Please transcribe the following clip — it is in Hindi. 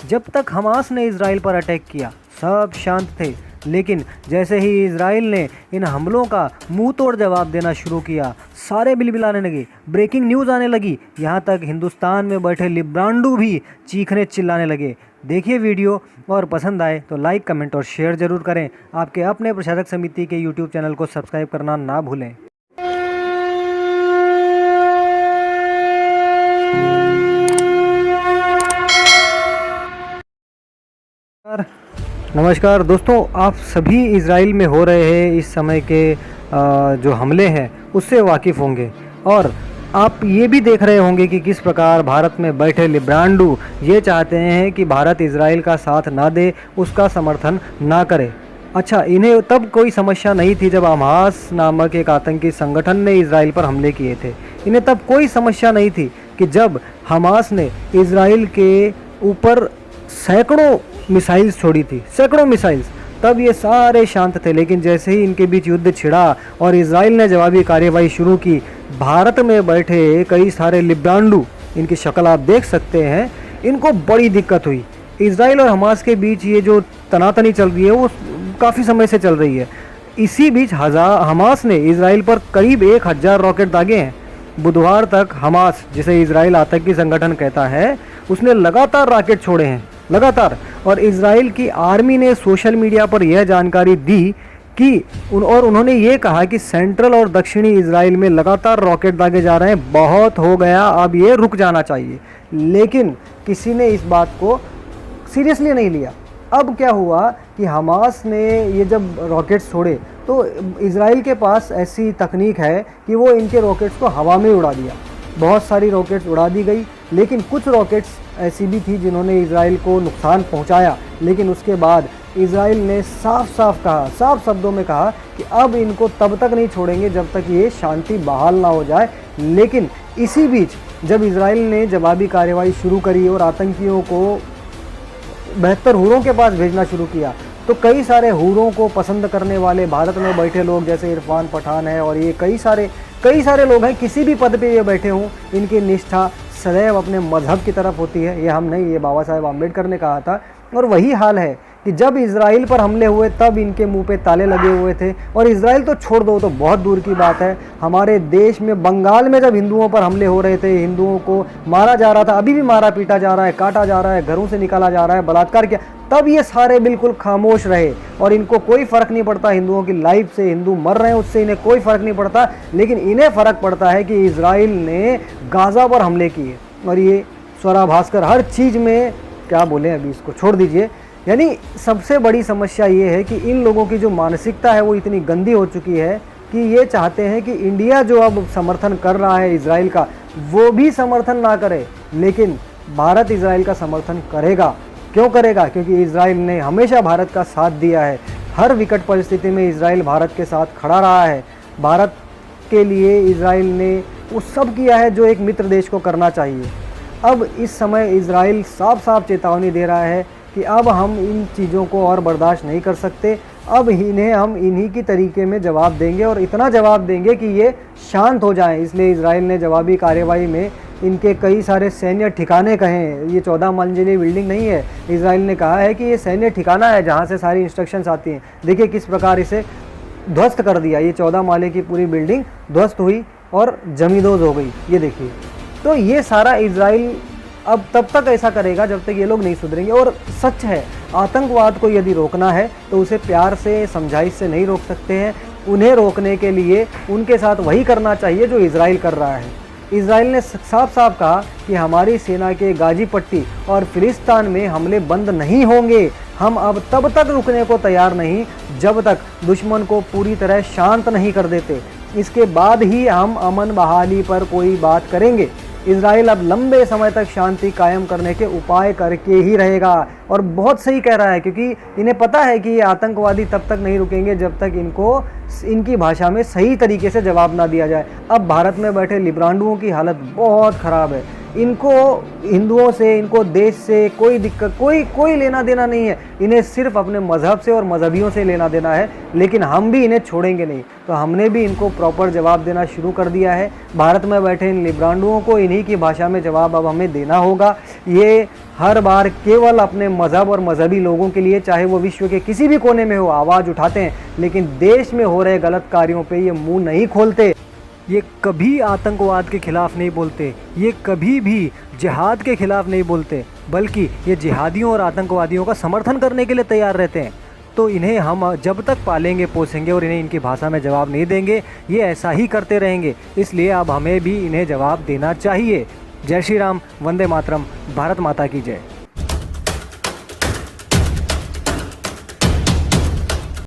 जब तक हमास ने इजराइल पर अटैक किया सब शांत थे, लेकिन जैसे ही इजराइल ने इन हमलों का मुंह तोड़ जवाब देना शुरू किया, सारे बिलबिलाने लगे, ब्रेकिंग न्यूज़ आने लगी। यहाँ तक हिंदुस्तान में बैठे लिब्रांडू भी चीखने चिल्लाने लगे। देखिए वीडियो, और पसंद आए तो लाइक, कमेंट और शेयर ज़रूर करें। आपके अपने प्रशासक समिति के यूट्यूब चैनल को सब्सक्राइब करना ना भूलें। नमस्कार दोस्तों, आप सभी इजराइल में हो रहे हैं इस समय के जो हमले हैं उससे वाकिफ़ होंगे, और आप ये भी देख रहे होंगे कि किस प्रकार भारत में बैठे लिब्रांडू ये चाहते हैं कि भारत इजराइल का साथ ना दे, उसका समर्थन ना करे। अच्छा, इन्हें तब कोई समस्या नहीं थी जब हमास नामक एक आतंकी संगठन ने इजराइल पर हमले किए थे। इन्हें तब कोई समस्या नहीं थी कि जब हमास ने इजराइल के ऊपर सैकड़ों मिसाइल्स छोड़ी थी, सैकड़ों मिसाइल्स, तब ये सारे शांत थे। लेकिन जैसे ही इनके बीच युद्ध छिड़ा और इजराइल ने जवाबी कार्यवाही शुरू की, भारत में बैठे कई सारे लिब्रांडू, इनकी शक्ल आप देख सकते हैं, इनको बड़ी दिक्कत हुई। इजराइल और हमास के बीच ये जो तनातनी चल रही है वो काफ़ी समय से चल रही है। इसी बीच हमास ने इजराइल पर करीब 1000 रॉकेट दागे हैं। बुधवार तक हमास, जिसे इजराइल आतंकी संगठन कहता है, उसने लगातार रॉकेट छोड़े हैं, लगातार। और इजराइल की आर्मी ने सोशल मीडिया पर यह जानकारी दी कि उन्होंने ये कहा कि सेंट्रल और दक्षिणी इजराइल में लगातार रॉकेट दागे जा रहे हैं, बहुत हो गया, अब ये रुक जाना चाहिए। लेकिन किसी ने इस बात को सीरियसली नहीं लिया। अब क्या हुआ कि हमास ने ये जब रॉकेट्स छोड़े तो इजराइल के पास ऐसी तकनीक है कि वो इनके रॉकेट्स को हवा में उड़ा दिया। बहुत सारी रॉकेट्स उड़ा दी गई, लेकिन कुछ रॉकेट्स ऐसी भी थी जिन्होंने इजराइल को नुकसान पहुंचाया। लेकिन उसके बाद इजराइल ने साफ शब्दों में कहा कि अब इनको तब तक नहीं छोड़ेंगे जब तक ये शांति बहाल ना हो जाए। लेकिन इसी बीच जब इजराइल ने जवाबी कार्रवाई शुरू करी और आतंकियों को बेहतर हूरों के पास भेजना शुरू किया, तो कई सारे हूरों को पसंद करने वाले भारत में बैठे लोग, जैसे इरफान पठान है और ये कई सारे लोग हैं, किसी भी पद पे ये बैठे हों, इनकी निष्ठा सदैव अपने मजहब की तरफ होती है। ये हम नहीं, ये बाबा साहेब आम्बेडकर ने कहा था। और वही हाल है कि जब इजराइल पर हमले हुए तब इनके मुंह पे ताले लगे हुए थे। और इजराइल तो छोड़ दो, तो बहुत दूर की बात है, हमारे देश में बंगाल में जब हिंदुओं पर हमले हो रहे थे, हिंदुओं को मारा जा रहा था, अभी भी मारा पीटा जा रहा है, काटा जा रहा है, घरों से निकाला जा रहा है, बलात्कार किया, तब ये सारे बिल्कुल खामोश रहे और इनको कोई फ़र्क नहीं पड़ता हिंदुओं की लाइफ से। हिंदू मर रहे हैं उससे इन्हें कोई फ़र्क नहीं पड़ता। लेकिन इन्हें फ़र्क पड़ता है कि इजराइल ने गाज़ा पर हमले किए। और ये स्वरा भास्कर हर चीज़ में, क्या बोलें, अभी इसको छोड़ दीजिए। यानी सबसे बड़ी समस्या ये है कि इन लोगों की जो मानसिकता है वो इतनी गंदी हो चुकी है कि ये चाहते हैं कि इंडिया जो अब समर्थन कर रहा है इजराइल का, वो भी समर्थन ना करे, लेकिन भारत इजराइल का समर्थन करेगा। क्यों करेगा? क्योंकि इजराइल ने हमेशा भारत का साथ दिया है। हर विकट परिस्थिति में इजराइल भारत के साथ खड़ा रहा है। भारत के लिए इजराइल ने वो सब किया है जो एक मित्र देश को करना चाहिए। अब इस समय इजराइल साफ चेतावनी दे रहा है कि अब हम इन चीज़ों को और बर्दाश्त नहीं कर सकते, अब इन्हें हम इन्हीं की तरीके में जवाब देंगे और इतना जवाब देंगे कि ये शांत हो जाएं। इसलिए इजराइल ने जवाबी कार्रवाई में इनके कई सारे सैन्य ठिकाने कहे हैं। ये 14 मंजिली बिल्डिंग नहीं है, इजराइल ने कहा है कि ये सैन्य ठिकाना है जहाँ से सारी इंस्ट्रक्शंस आती हैं। देखिए किस प्रकार इसे ध्वस्त कर दिया। ये 14 माले की पूरी बिल्डिंग ध्वस्त हुई और जमींदोज हो गई, ये देखिए। तो ये सारा इजराइल अब तब तक ऐसा करेगा जब तक ये लोग नहीं सुधरेंगे। और सच है, आतंकवाद को यदि रोकना है तो उसे प्यार से, समझाइश से नहीं रोक सकते हैं। उन्हें रोकने के लिए उनके साथ वही करना चाहिए जो इजराइल कर रहा है। इजराइल ने साफ कहा कि हमारी सेना के गाजी पट्टी और फिलिस्तीन में हमले बंद नहीं होंगे। हम अब तब तक रुकने को तैयार नहीं जब तक दुश्मन को पूरी तरह शांत नहीं कर देते। इसके बाद ही हम अमन बहाली पर कोई बात करेंगे। इजराइल अब लंबे समय तक शांति कायम करने के उपाय करके ही रहेगा। और बहुत सही कह रहा है, क्योंकि इन्हें पता है कि ये आतंकवादी तब तक नहीं रुकेंगे जब तक इनको इनकी भाषा में सही तरीके से जवाब ना दिया जाए। अब भारत में बैठे लिब्रांडुओं की हालत बहुत ख़राब है। इनको हिंदुओं से, इनको देश से कोई दिक्कत, कोई लेना देना नहीं है। इन्हें सिर्फ अपने मज़हब से और मज़हबियों से लेना देना है, लेकिन हम भी इन्हें छोड़ेंगे नहीं। तो हमने भी इनको प्रॉपर जवाब देना शुरू कर दिया है। भारत में बैठे इन लिब्रांडुओं को इन्हीं की भाषा में जवाब अब हमें देना होगा। ये हर बार केवल अपने मज़हब और मज़हबी लोगों के लिए, चाहे वो विश्व के किसी भी कोने में हो, आवाज़ उठाते हैं, लेकिन देश में हो रहे गलत कार्यों पे ये मुंह नहीं खोलते। ये कभी आतंकवाद के खिलाफ नहीं बोलते, ये कभी भी जिहाद के खिलाफ नहीं बोलते, बल्कि ये जिहादियों और आतंकवादियों का समर्थन करने के लिए तैयार रहते हैं। तो इन्हें हम जब तक पालेंगे पोसेंगे और इन्हें इनकी भाषा में जवाब नहीं देंगे, ये ऐसा ही करते रहेंगे। इसलिए अब हमें भी इन्हें जवाब देना चाहिए। जय श्री राम, वंदे मातरम, भारत माता की जय।